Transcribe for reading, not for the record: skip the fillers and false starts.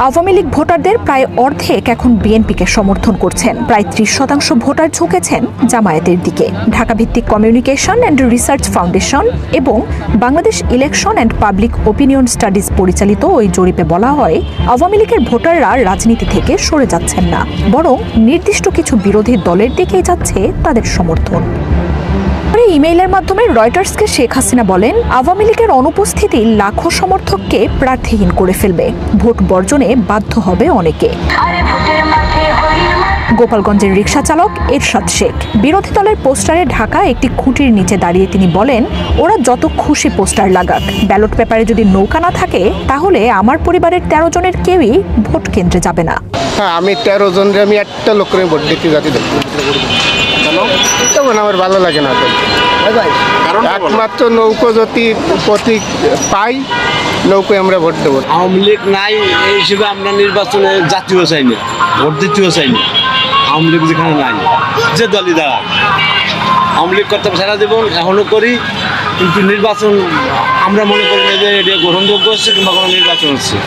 আওয়ামী লীগ ভোটারদের প্রায় অর্ধেক এখন বিএনপিকে সমর্থন করছেন। প্রায় 30% ভোটার ঝুঁকেছেন জামায়াতের দিকে। ঢাকা ভিত্তিক কমিউনিকেশন অ্যান্ড রিসার্চ ফাউন্ডেশন এবং Bangladesh election and public opinion studies পরিচালিত ওই জরিপে বলা হয়, আওয়ামী লীগের ভোটাররা রাজনীতি থেকে সরে যাচ্ছেন না, বরং নির্দিষ্ট কিছু বিরোধী দলের দিকেই যাচ্ছে তাদের সমর্থন। ইমেইলের মাধ্যমে রয়টার্সকে শেখ হাসিনা বলেন, আওয়ামী লীগের অনুপস্থিতি লাখো সমর্থককে প্রার্থীহীন করে ফেলবে, ভোট বর্জনে বাধ্য হবে অনেকে। গোপালগঞ্জের রিকশা চালক এরশাদ শেখ বিরোধী দলের পোস্টারে ঢাকা একটি খুঁটির নিচে দাঁড়িয়ে তিনি বলেন, ওরা যত খুশি পোস্টার লাগাক, ব্যালট পেপারে যদি নৌকা না থাকে তাহলে আমার পরিবারের 13 জনের কেউই ভোট কেন্দ্রে যাবে না। হ্যাঁ, আমি 13 জনের আমি একটা লোকের ভোট দিতে যাচ্ছি, তখন আমার ভালো লাগে না। একমাত্র নৌকো যদি প্রতীক পাই, নৌকোয় আমরা ভোট দেবো। আওয়ামী লীগ নাই এই হিসেবে আমরা নির্বাচনে জাতীয় চাই না, ভোট দিতেও চাই না। আওয়ামী লীগ যেখানে নাই, যে দলই দাঁড়াক, আওয়ামী লীগ করতে সারা জীবন এখনও করি, কিন্তু নির্বাচন আমরা মনে করি না যে এটা গ্রহণযোগ্য হচ্ছে কিংবা কোনো নির্বাচন হচ্ছে।